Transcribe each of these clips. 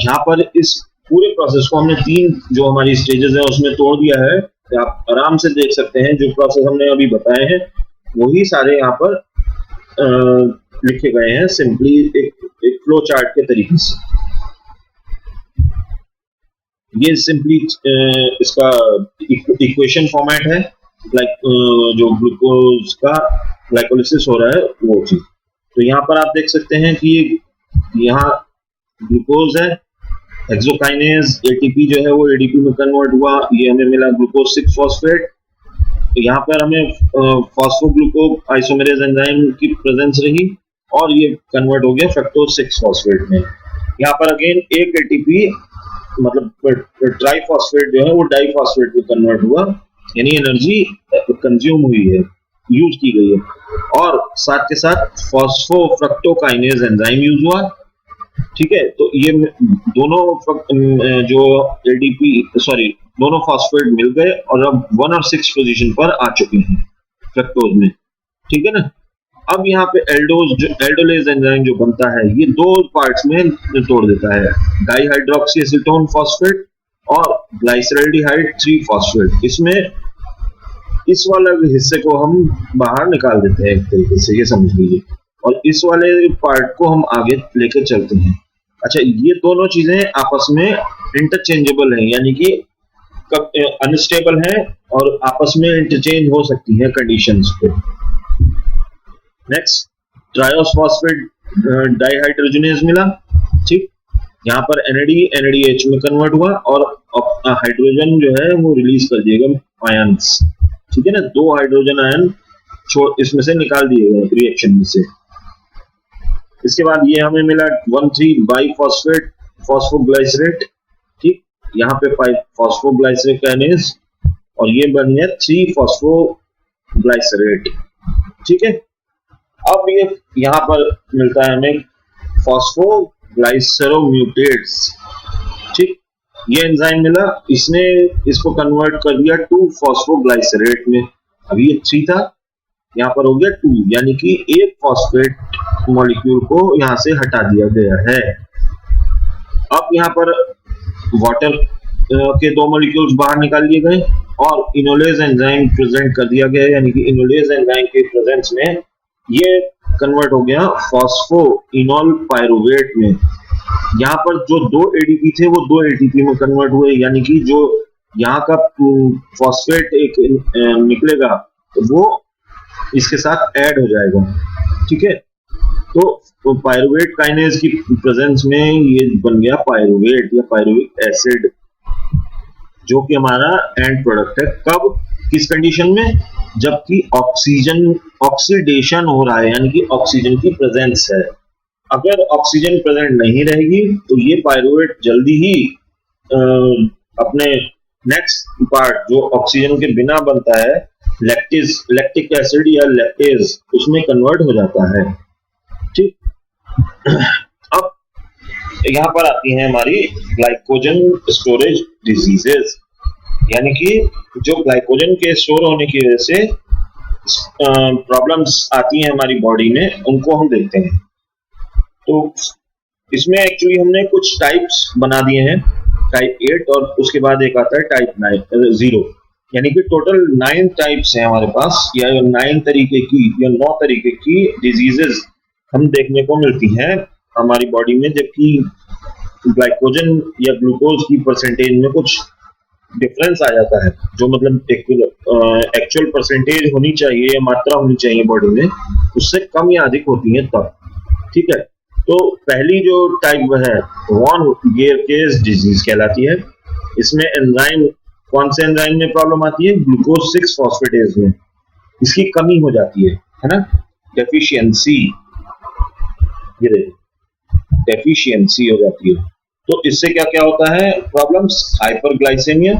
यहाँ पर इस पूरे प्रोसेस को हमने 3 जो हमारी स्टेजेस है उसमें तोड़ दिया है। तो आप आराम से देख सकते हैं जो प्रोसेस हमने अभी बताए हैं वही सारे यहाँ पर लिखे गए हैं सिंपली एक फ्लो चार्ट के तरीके से। ये सिंपली इसका इक्वेशन फॉर्मेट है, जो ग्लूकोज का ग्लाइकोलिसिस हो रहा है वो चीज। तो यहाँ पर आप देख सकते हैं कि यहाँ ग्लूकोज है, हेक्सोकाइनेज एटीपी जो है वो एडीपी में कन्वर्ट हुआ, ये हमें मिला ग्लूकोज 6 फॉस्फेट। यहाँ पर हमें फॉस्फोग्लूको आइसोमेरेज एंजाइम की प्रेजेंस रही और ये कन्वर्ट हो गया फ्रक्टोज 6 फॉस्फेट में। यहाँ पर अगेन एक एटीपी मतलब ट्राइफॉस्फेट जो है वो डाइफॉस्फेट में कन्वर्ट हुआ, यानी एनर्जी कंज्यूम हुई है, यूज की गई है। और साथ के साथ फॉस्फोफ्रक्टोकाइनेज एंजाइम यूज हुआ। ठीक है, तो ये दोनों जो एडीपी दोनों फॉस्फेट मिल गए और अब 1 और 6 पोजीशन पर आ चुके हैं फ्रक्टोज में। ठीक है ना। अब यहाँ पे एल्डोलेज एंजाइम जो बनता है ये 2 पार्ट्स में तोड़ देता है, डाईहाइड्रोक्सी एसीटोन फॉस्फेट और ग्लाइसरल्डिहाइड 3 फॉस्फेट। इसमें इस वाले हिस्से को हम बाहर निकाल देते हैं एक तरीके से, ये समझ लीजिए, और इस वाले पार्ट को हम आगे लेके चलते हैं। अच्छा, ये दोनों चीजें आपस में इंटरचेंजेबल हैं, यानी कि अनस्टेबल हैं और आपस में इंटरचेंज हो सकती हैं कंडीशंस पे। नेक्स्ट, ट्रायोस फॉस्फेट डाइहाइड्रोजनेज मिला। ठीक, यहाँ पर NADH में कन्वर्ट हुआ और हाइड्रोजन जो है वो रिलीज कर दिएगा आयंस। ठीक है ना, 2 हाइड्रोजन आयन इसमें से निकाल दिए गए रिएक्शन में से। इसके बाद ये हमें मिला 1,3 बाइफॉस्फेट फॉस्फोग्लाइसरेट। ठीक, यहाँ पे 5 फॉस्फोग्लाइसरेट और ये बन गया 3 फॉस्फोग्लाइसरेट। ठीक है, अब ये यहाँ पर मिलता है हमें फॉस्फोग्लाइसरोम्यूटेट्स। ठीक, ये एंजाइम मिला, इसने इसको कन्वर्ट कर दिया 2 फॉस्फोग्लाइसरेट में। अभी ये 3 था, यहाँ पर हो गया 2, यानी कि एक फॉस्फेट मॉलिक्यूल को यहाँ से हटा दिया गया है। अब यहाँ पर वाटर के 2 मॉलिक्यूल्स बाहर निकाल दिए गए और इनोलेज एंजाइम प्रेजेंट कर दिया गया, यानी कि इनोलेज एंजाइम के प्रेजेंस में ये कन्वर्ट हो गया फॉस्फो इनोल पायरुवेट में। यहाँ पर जो 2 एडीपी थे वो 2 एटीपी में कन्वर्ट हुए, यानी कि जो यहाँ का फॉस्फेट एक निकलेगा तो वो इसके साथ ऐड हो जाएगा। ठीक है, तो पायरुवेट काइनेज की प्रेजेंस में ये बन गया पायरुवेट या पायरुविक एसिड, जो कि हमारा एंड प्रोडक्ट है। कब, किस कंडीशन में? जबकि ऑक्सीडेशन हो रहा है, यानी कि ऑक्सीजन की प्रेजेंस है। अगर ऑक्सीजन प्रेजेंट नहीं रहेगी तो ये पायरुवेट जल्दी ही अपने नेक्स्ट पार्ट जो ऑक्सीजन के बिना बनता है लैक्टिक एसिड या लैक्टेज, उसमें कन्वर्ट हो जाता है। ठीक, अब यहाँ पर आती है हमारी ग्लाइकोजन स्टोरेज डिजीजेस, यानी कि जो ग्लाइकोजन के स्टोर होने की वजह से प्रॉब्लम्स आती हैं हमारी बॉडी में, उनको हम देखते हैं। तो इसमें एक्चुअली हमने कुछ टाइप्स बना दिए हैं, टाइप 8 और उसके बाद एक आता है टाइप 0, यानी कि टोटल 9 टाइप्स हैं हमारे पास, या 9 तरीके की या 9 तरीके की डिजीजेस हम देखने को मिलती हैं हमारी बॉडी में। जबकि ग्लाइकोजन या ग्लूकोज की परसेंटेज में कुछ डिफरेंस आ जाता है, जो मतलब एक्चुअल परसेंटेज होनी चाहिए या मात्रा होनी चाहिए बॉडी में, उससे कम या अधिक होती है तब। ठीक है, तो पहली जो टाइप है वॉन गेरकेज डिजीज कहलाती है। इसमें एंजाइम, कौन से एंजाइम में प्रॉब्लम आती है? ग्लूकोज 6 फॉस्फेटेज में इसकी कमी हो जाती है ना, डेफिशिएंसी, ये देखिए डेफिशिएंसी हो जाती है। तो इससे क्या क्या होता है problems? Hyperglycaemia,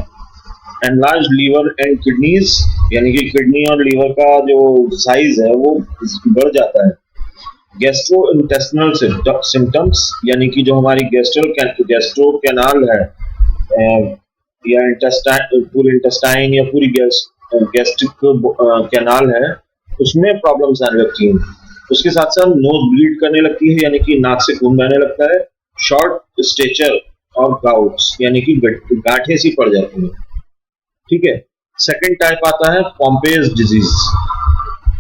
enlarge liver and kidneys, यानी कि किडनी और लीवर का जो साइज है वो बढ़ जाता है। गैस्ट्रोइंटेस्टिनल सिम्टम्स, यानी कि जो हमारी गैस्ट्रो कैनाल है या पूरी इंटेस्टाइन या पूरी गैस्ट्रिक कैनाल है, उसमें प्रॉब्लम्स आने लगती हैं। उसके साथ साथ नोज ब्लीड करने लगती है, यानी कि नाक से खून बहने लगता है। शॉर्ट स्टेचर और गाउट्स यानी कि गांठें सी पड़ जाती हैं। ठीक है। सेकंड टाइप आता है पॉम्पेज डिजीज।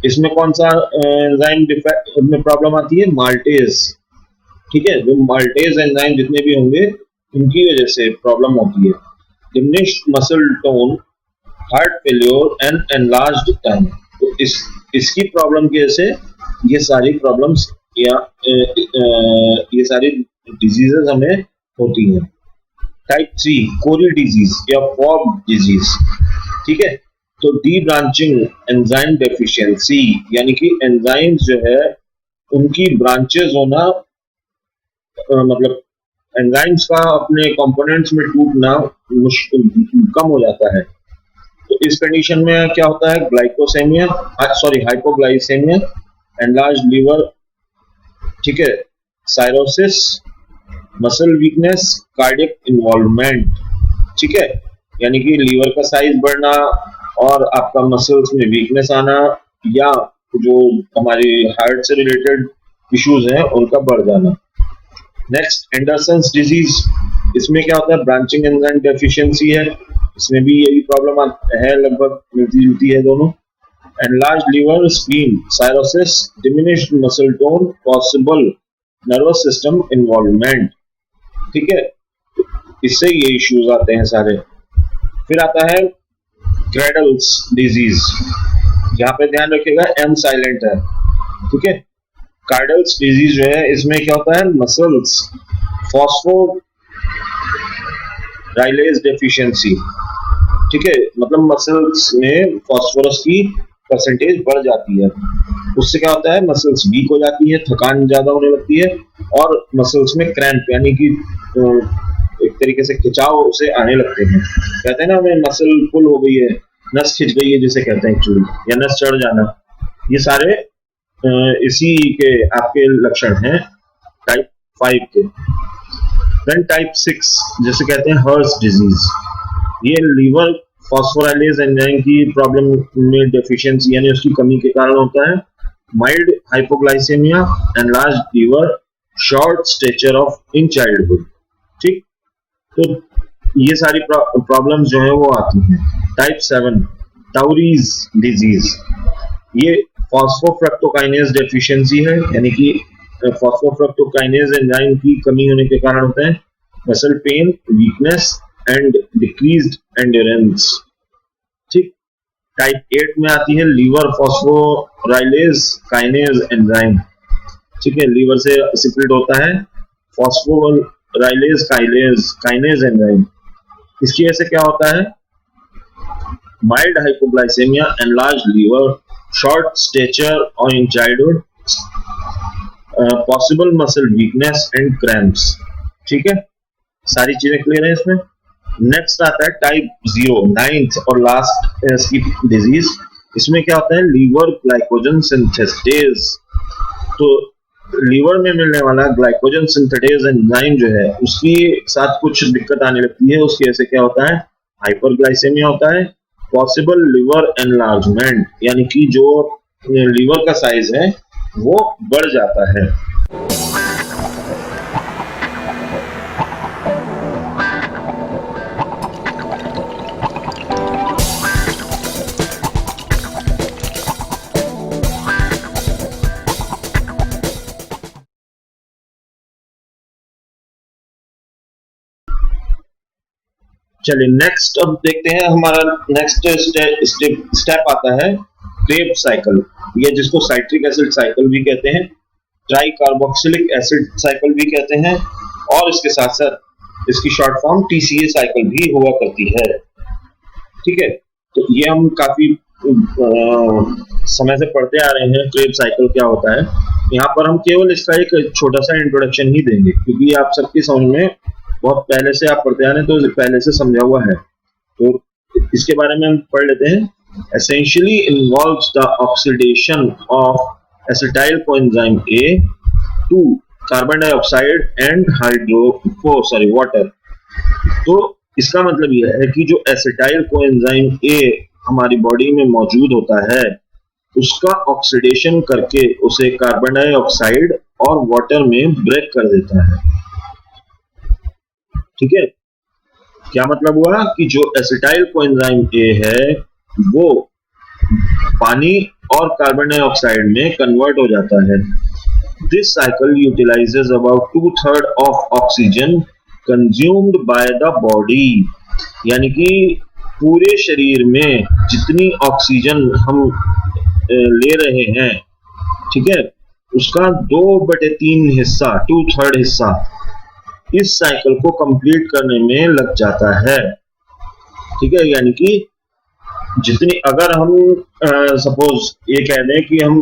इसमें कौन सा एंजाइम डिफेक्ट में प्रॉब्लम आती है? माल्टेज। ठीक है, जो माल्टेज एंजाइम जितने भी होंगे उनकी वजह से प्रॉब्लम होती है। Diminished muscle tone, heart failure and enlarged tongue. तो इसकी प्रॉब्लम की वजह से ये सारी प्रॉब्लम्स या ये सारी डिजीजेस हमें होती हैं। टाइप 3 कोरी डिजीज या फॉग डिजीज। ठीक है, तो डी ब्रांचिंग एंजाइम डेफिशिएंसी यानी कि एंजाइम्स जो है उनकी ब्रांचेस होना, मतलब एंजाइम्स का अपने कंपोनेंट्स में टूटना कम हो जाता है। तो इस कंडीशन में क्या होता है? ग्लाइकोसेमिया, सॉरी हाइपोग्लाइसेमिया, एनलार्ज लीवर, ठीक है, cirrhosis, muscle weakness, cardiac involvement. ठीक है, यानी कि लीवर का साइज बढ़ना और आपका मसल्स में वीकनेस आना, या जो हमारी हार्ट से रिलेटेड इश्यूज हैं उनका बढ़ जाना। Next Andersen's disease. इसमें क्या होता है? ब्रांचिंग एंजाइम डेफिशिएंसी है, इसमें भी यही प्रॉब्लम है, लगभग मिलती जुलती है दोनों। Enlarge liver, spleen, cirrhosis, diminished muscle tone, possible nervous system involvement. ठीक है, इससे ये इश्यूज आते हैं सारे। फिर आता है क्रेडल्स डिजीज। यहाँ पे ध्यान रखिएगा एम साइलेंट है। ठीक है, कार्डल्स डिजीज जो है इसमें क्या होता है? Muscles phosphorylase deficiency. ठीक है, मतलब मसल्स में फॉस्फोरस की परसेंटेज बढ़ जाती है। उससे क्या होता है? मसल्स वीक हो जाती है, थकान ज्यादा होने लगती है और मसल्स में क्रैम्प यानी कि एक तरीके से खिंचाव उसे आने लगते हैं। कहते हैं ना हमें मसल पुल हो गई है, नस खिंच गई है जिसे कहते हैं एक्चुअली, या नस चढ़ जाना। ये सारे इसी के आपके लक्षण हैं टाइप 5 के। देन टाइप 6 जिसे कहते हैं हर्स डिजीज। ये लीवर फॉस्फोराइलेज एंजाइम की प्रॉब्लम में डेफिशिएंसी यानी उसकी कमी के कारण होता है। Mild hypoglycaemia, enlarge liver, short stature of in childhood. ठीक, तो ये सारी प्रॉब्लम्स जो है वो आती हैं। Type 7 Tarui's disease. ये फॉस्फोफ्रक्टोकाइनेज डेफिशिएंसी है, यानी कि फॉस्फोफ्रक्टोकाइनेज एंजाइम की कमी होने के कारण होता है। Muscle pain, weakness and decreased endurance. ठीक, टाइप 8 में आती है लीवर फॉस्फोराइलेज काइनेज एंजाइम। ठीक है, लीवर से सिक्रेट होता है फॉस्फोराइलेज काइनेज एंजाइम। इसकी वजह से क्या होता है? Mild hypoglycaemia, enlarge liver, short stature और in childhood, possible muscle weakness and cramps. ठीक है, सारी चीजें क्लियर है इसमें। नेक्स्ट आता है टाइप 0 9th और लास्ट इसकी डिजीज। इसमें क्या होता है? Liver glycogen synthetase. तो लीवर में मिलने वाला ग्लाइकोजन सिंथेटेज एंजाइम जो है उसकी साथ कुछ दिक्कत आने लगती है। उसकी वजह से क्या होता है? हाइपरग्लाइसेमिया होता है, पॉसिबल लिवर एनलार्जमेंट यानी कि जो लीवर का साइज है वो बढ़ जाता है। चलिए नेक्स्ट अब देखते हैं, हमारा नेक्स्ट स्टेप आता है क्रेब्स साइकिल, या जिसको साइट्रिक एसिड साइकिल भी कहते हैं, ट्राई कार्बोक्सिलिक एसिड साइकिल भी कहते हैं, और इसके साथ साथ इसकी शॉर्ट फॉर्म TCA साइकिल भी हुआ करती है। ठीक है, तो ये हम काफी समय से पढ़ते आ रहे हैं क्रेब्स साइकिल क्या होता है। यहाँ पर हम केवल इसका एक छोटा सा इंट्रोडक्शन ही देंगे, क्योंकि आप सबकी समझ में बहुत पहले से आप पढ़ते आ रहे हैं तो पहले से समझा हुआ है। तो इसके बारे में हम पढ़ लेते हैं। Essentially involves the oxidation of acetyl coenzyme A to carbon dioxide and water। तो इसका मतलब यह है कि जो एसिटाइल कोएंजाइम A हमारी बॉडी में मौजूद होता है उसका ऑक्सीडेशन करके उसे कार्बन डाइऑक्साइड और वाटर में ब्रेक कर देता है। ठीक है, क्या मतलब हुआ कि जो एसिटाइल कोएंजाइम ए है वो पानी और कार्बन डाइऑक्साइड में कन्वर्ट हो जाता है। This cycle utilises about 2/3 of oxygen consumed by the body, यानी कि पूरे शरीर में जितनी ऑक्सीजन हम ले रहे हैं, ठीक है, उसका 2/3 हिस्सा, 2/3 हिस्सा इस साइकिल को कंप्लीट करने में लग जाता है। ठीक है, यानी कि जितनी, अगर हम सपोज ये कह दें कि हम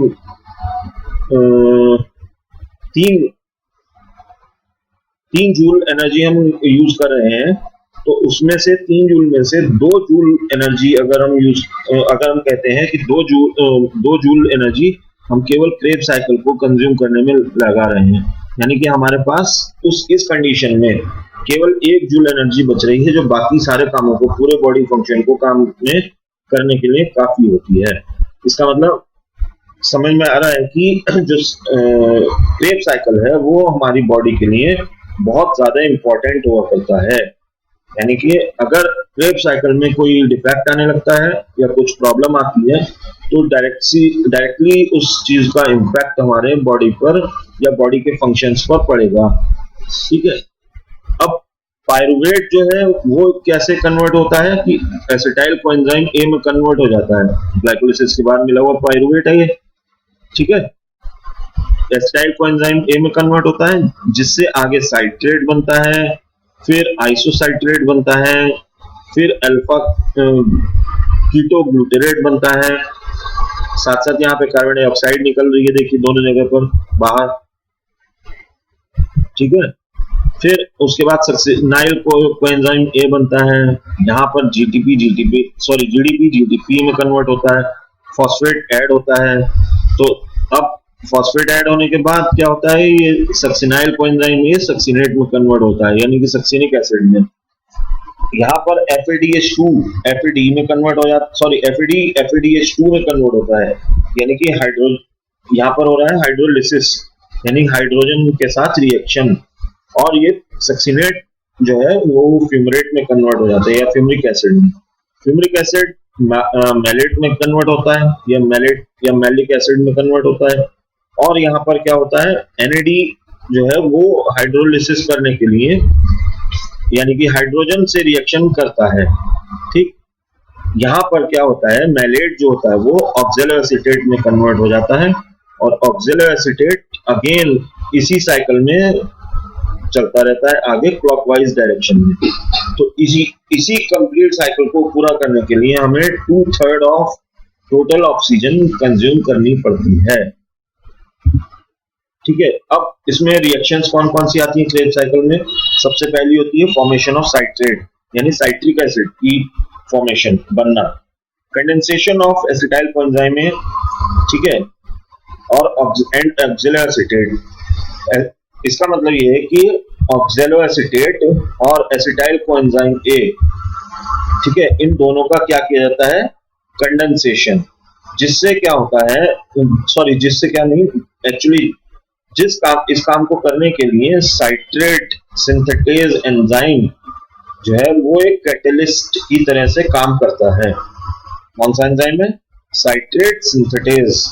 तीन जूल एनर्जी हम यूज कर रहे हैं, तो उसमें से 3 जूल में से 2 जूल एनर्जी अगर हम कहते हैं कि 2 जूल एनर्जी हम केवल क्रेब्स साइकिल को कंज्यूम करने में लगा रहे हैं, यानी कि हमारे पास इस कंडीशन में केवल 1 जूल एनर्जी बच रही है, जो बाकी सारे कामों को, पूरे बॉडी फंक्शन को काम में करने के लिए काफी होती है। इसका मतलब समझ में आ रहा है कि जो क्रेब साइकिल है वो हमारी बॉडी के लिए बहुत ज्यादा इंपॉर्टेंट हुआ करता है। यानी कि अगर क्रेब साइकिल में कोई डिफेक्ट आने लगता है या कुछ प्रॉब्लम आती है, तो डायरेक्टली उस चीज का इम्पैक्ट हमारे बॉडी पर या बॉडी के फंक्शंस पर पड़ेगा। ठीक है, अब पायरुवेट जो है वो कैसे कन्वर्ट होता है कि एसिटाइल कोएंजाइम ए में कन्वर्ट हो जाता है। ग्लाइकोलिसिस के बाद मिला हुआ पायरुवेट है ये। ठीक है, एसिटाइल कोएंजाइम ए में कन्वर्ट होता है, जिससे आगे साइट्रेट बनता है, फिर आइसोसाइट्रेट बनता है, फिर अल्फा कीटोग्लूटेरेट बनता है। साथ साथ यहाँ पे कार्बन डाइऑक्साइड निकल रही है, देखिए दोनों जगह पर बाहर। ठीक है, फिर उसके बाद सक्सिनाइल कोएंजाइम ए बनता है, यहाँ पर जीडीपी में कन्वर्ट होता है, फॉस्फेट ऐड होता है। तो अब फॉस्फेट ऐड होने के बाद क्या होता है, ये सक्सिनाइल कोएंजाइम ये सक्सिनेट में कन्वर्ट होता है, यानी कि सक्सिनिक एसिड में। यहाँ पर FADH2 में कन्वर्ट हो जाता, FADH2 में कन्वर्ट होता है, यानी कि यहाँ पर हो रहा है हाइड्रोलिसिस, यानी हाइड्रोजन के साथ रिएक्शन, और ये सक्सिनेट जो है वो फ्यूमरेट में कन्वर्ट हो जाता है या फ्यूमरिक एसिड में। फ्यूमरिक एसिड मैलेट में कन्वर्ट होता है या मैलिक एसिड में कन्वर्ट होता है। और यहाँ पर क्या होता है, NAD जो है वो हाइड्रोलिसिस करने के लिए, यानी कि हाइड्रोजन से रिएक्शन करता है। ठीक, यहाँ पर क्या होता है, मैलेट जो होता है वो ऑक्सैलो एसीटेट में कन्वर्ट हो जाता है, और ऑक्सैलो एसीटेट अगेन इसी साइकिल में चलता रहता है आगे क्लॉकवाइज डायरेक्शन में। तो इसी कंप्लीट साइकिल को पूरा करने के लिए हमें 2/3 ऑफ टोटल ऑक्सीजन कंज्यूम करनी पड़ती है। ठीक है, अब इसमें रिएक्शंस कौन कौन सी आती है क्रेब साइकिल में। सबसे पहली होती है फॉर्मेशन ऑफ साइट्रेट, यानी साइट्रिक एसिड की फॉर्मेशन, बनना, condensation of acetyl coenzyme A, ठीक है, और ऑक्सैलो एसीटेट। इसका मतलब ये है कि ऑक्सैलो एसीटेट और एसिटाइल कोएंजाइम ए, ठीक है, इन दोनों का क्या किया जाता है, कंडेंसेशन, जिससे क्या होता है, जिससे क्या नहीं, एक्चुअली इस काम को करने के लिए साइट्रेट सिंथेटेज एंजाइम जो है वो एक कैटलिस्ट की तरह से काम करता है। कौन सा एंजाइम है, साइट्रेट सिंथेटेज,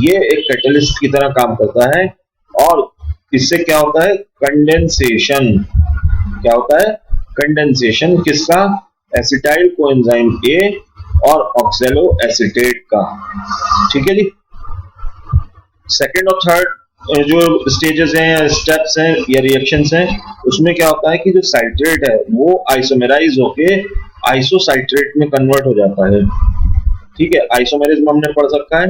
ये एक कैटलिस्ट की तरह काम करता है, और इससे क्या होता है, कंडेंसेशन। क्या होता है, कंडेंसेशन किसका, एसिटाइल कोएंजाइम ए और ऑक्सैलो एसीटेट का। ठीक है जी। सेकेंड और थर्ड जो स्टेजेस हैं या स्टेप्स हैं या रिएक्शंस हैं, उसमें क्या होता है कि जो साइट्रेट है वो आइसोमेराइज होके आइसोसाइट्रेट में कन्वर्ट हो जाता है। ठीक है, आइसोमेरिज्म हमने पढ़ सकता है,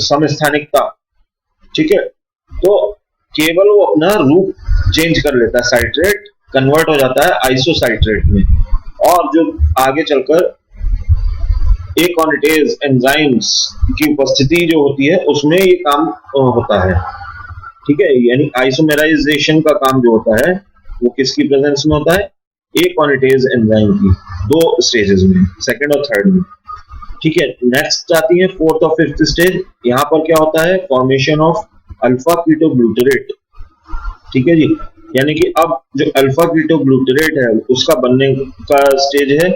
समस्थानिकता। ठीक है, तो केवल वो अपना रूप चेंज कर लेता है, साइट्रेट कन्वर्ट हो जाता है आइसोसाइट्रेट में, और जो आगे चलकर एकोनिटेज एंजाइम्स की उपस्थिति जो होती है उसमें ये काम होता है। ठीक है, यानी आइसोमेराइजेशन का काम जो होता है वो किसकी प्रेजेंस में होता है, एकोनिटेज एंजाइम की, 2 स्टेजेस में, सेकंड और थर्ड में। ठीक है, नेक्स्ट आती है फोर्थ और फिफ्थ स्टेज। यहाँ पर क्या होता है, फॉर्मेशन ऑफ अल्फा कीटोग्लूटेरेट। ठीक है जी, यानी कि अब जो अल्फा कीटोग्लूटरेट है उसका बनने का स्टेज है,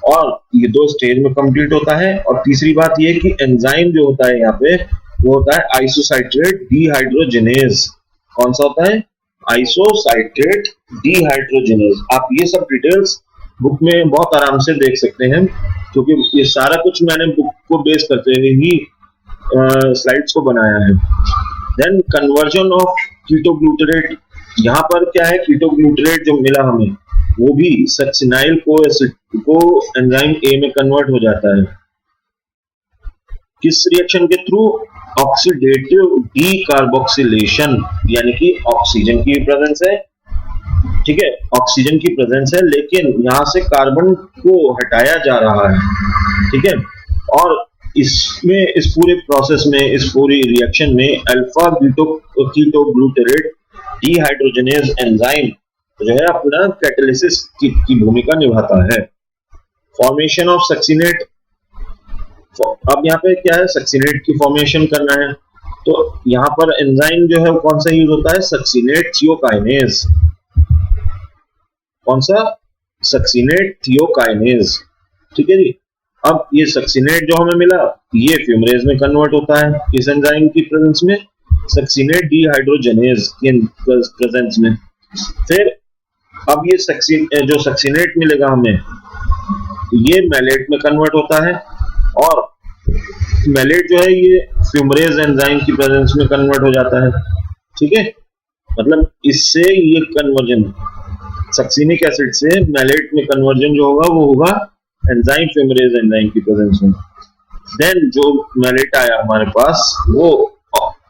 और ये 2 स्टेज में कंप्लीट होता है। और तीसरी बात ये कि एंजाइम जो होता है यहाँ पे वो होता है आइसोसाइट्रेट डीहाइड्रोजिनेज। कौन सा होता है? आइसोसाइट्रेट डीहाइड्रोजिनेज। आप ये सब डिटेल्स बुक में बहुत आराम से देख सकते हैं, क्योंकि ये सारा कुछ मैंने बुक को बेस करते हुए ही स्लाइड्स को बनाया है। देन कन्वर्जन ऑफ कीटोग्लूटरेट, यहाँ पर क्या है, कीटोग्लूटरेट जो मिला हमें वो भी सक्सिनाइल को एसिड को एंजाइम ए में कन्वर्ट हो जाता है। किस रिएक्शन के थ्रू? ऑक्सीडेटिव डीकार्बोक्सिलेशन, यानी कि ऑक्सीजन की प्रेजेंस है, ठीक है, ऑक्सीजन की प्रेजेंस है, लेकिन यहां से कार्बन को हटाया जा रहा है, ठीक है। और इसमें इस पूरे प्रोसेस में, इस पूरी रिएक्शन में अल्फा कीटोग्लूटरेट डीहाइड्रोजिनेज एंजाइम जो है अपना कैटालिसिस की भूमिका निभाता है। फॉर्मेशन ऑफ सक्सिनेट, अब यहाँ पे क्या है, सक्सिनेट की फॉर्मेशन करना है, तो यहाँ पर एंजाइम जो है वो कौन सा यूज होता है? सक्सिनेट थियोकाइनेज। कौन सा? सक्सिनेट थियोकाइनेज, ठीक है जी। अब ये सक्सिनेट जो हमें मिला ये फ्यूमरेज में कन्वर्ट होता है इस एंजाइम की प्रेजेंस में, सक्सिनेट डीहाइड्रोजिनेज के प्रेजेंस में। फिर अब ये जो सक्सिनेट मिलेगा हमें ये मैलेट में कन्वर्ट होता है, और मैलेट जो है ये फ्यूमरेज एंजाइम की प्रेजेंस में कन्वर्ट हो जाता है, ठीक है। मतलब इससे ये कन्वर्जन सक्सिनिक एसिड से मैलेट में कन्वर्जन जो होगा वो होगा एंजाइम फ्यूमरेज एंजाइम की प्रेजेंस में। देन जो मैलेट आया हमारे पास वो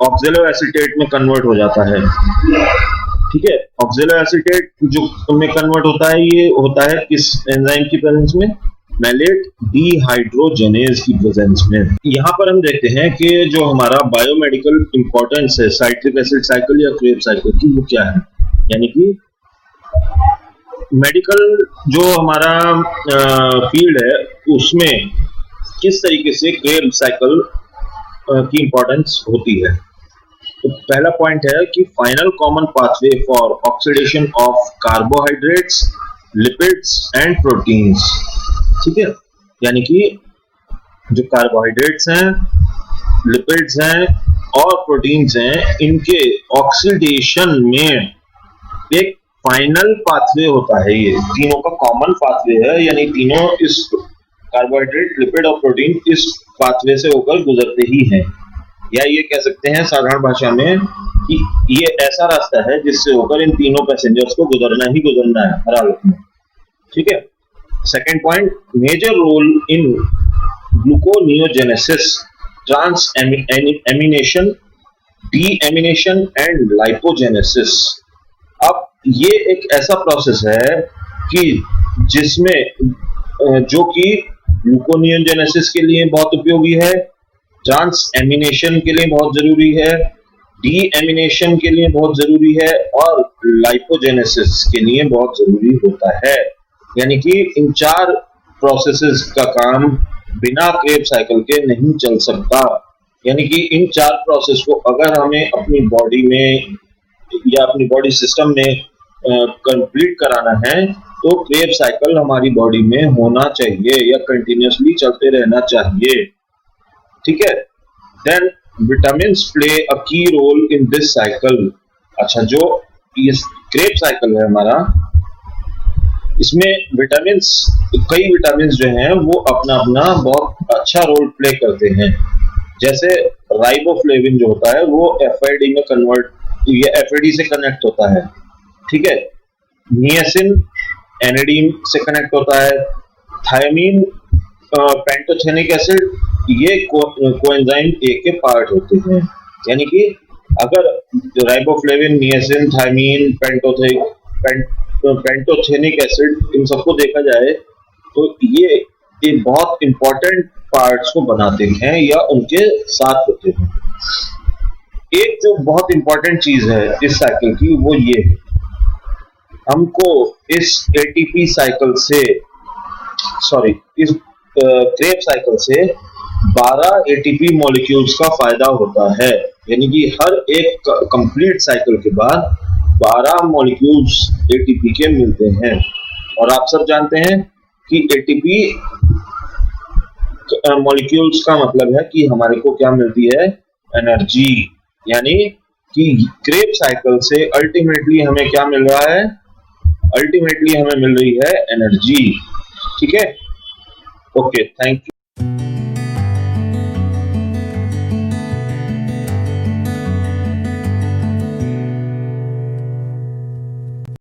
ऑक्सैलो एसीटेट में कन्वर्ट हो जाता है, ठीक है। ऑक्सैलो एसीटेट जो में कन्वर्ट होता है ये होता है किस एंजाइम की प्रेजेंस में? मैलेट डीहाइड्रोजिनेज की प्रेजेंस में। यहाँ पर हम देखते हैं कि जो हमारा बायोमेडिकल इंपॉर्टेंस है साइट्रिक एसिड साइकिल या क्रेब्स साइकिल की, वो क्या है? यानी कि मेडिकल जो हमारा फील्ड है उसमें किस तरीके से क्रेब्स साइकिल की इंपॉर्टेंस होती है। तो पहला पॉइंट है कि final common pathway for oxidation of carbohydrates, lipids and proteins, ठीक है। यानी कि जो कार्बोहाइड्रेट्स हैं, लिपिड्स हैं और प्रोटीन्स हैं, इनके ऑक्सीडेशन में एक फाइनल पाथवे होता है। ये तीनों का कॉमन पाथवे है, यानी तीनों इस कार्बोहाइड्रेट, लिपिड और प्रोटीन इस पाथवे से होकर गुजरते ही हैं। या ये कह सकते हैं साधारण भाषा में कि ये ऐसा रास्ता है जिससे होकर इन तीनों पैसेंजर्स को गुजरना ही गुजरना है हर हालत में, ठीक है। Second point, major role in gluconeogenesis, transamination, deamination and lipogenesis. अब ये एक ऐसा प्रोसेस है कि जिसमें जो कि ग्लूकोनियोजेनेसिस के लिए बहुत उपयोगी है, ट्रांस एमिनेशन के लिए बहुत जरूरी है, डीएमिनेशन के लिए बहुत जरूरी है और लाइपोजेनेसिस के लिए बहुत जरूरी होता है। यानी कि इन 4 प्रोसेसेस का काम बिना क्रेब्स साइकिल के नहीं चल सकता। यानी कि इन 4 प्रोसेस को अगर हमें अपनी बॉडी में या अपनी बॉडी सिस्टम में कंप्लीट कराना है तो क्रेब्स साइकिल हमारी बॉडी में होना चाहिए या कंटिन्यूअसली चलते रहना चाहिए, ठीक है। देन विटामिन्स प्ले अ की रोल इन दिस साइकिल। अच्छा, जो ये क्रेब्स साइकिल है हमारा, इसमें विटामिन्स, कई विटामिन्स जो हैं वो अपना अपना बहुत अच्छा रोल प्ले करते हैं। जैसे राइबोफ्लेविन जो होता है वो एफआईडी में कन्वर्ट, ये एफआईडी से कनेक्ट होता है, ठीक है। नियासिन एनिडीन से कनेक्ट होता है। थायमीन, पेंटोथेनिक एसिड, ये कोएंजाइम ए के पार्ट होते हैं। यानी कि अगर riboflavin, niacin, thiamine, pantothenic acid, इन सबको देखा जाए तो ये बहुत इंपॉर्टेंट पार्ट्स को बनाते हैं या उनके साथ होते हैं। एक जो बहुत इंपॉर्टेंट चीज है इस साइकिल की वो ये है, हमको इस एटीपी साइकिल से, सॉरी, इस क्रेब साइकिल से 12 एटीपी मॉलिक्यूल्स का फायदा होता है। यानी कि हर एक कंप्लीट साइकिल के बाद 12 मॉलिक्यूल्स एटीपी के मिलते हैं। और आप सब जानते हैं कि एटीपी मॉलिक्यूल्स का मतलब है कि हमारे को क्या मिलती है, एनर्जी। यानी कि क्रेब साइकिल से अल्टीमेटली हमें क्या मिल रहा है, अल्टीमेटली हमें मिल रही है एनर्जी। ठीक है, ओके, थैंक यू।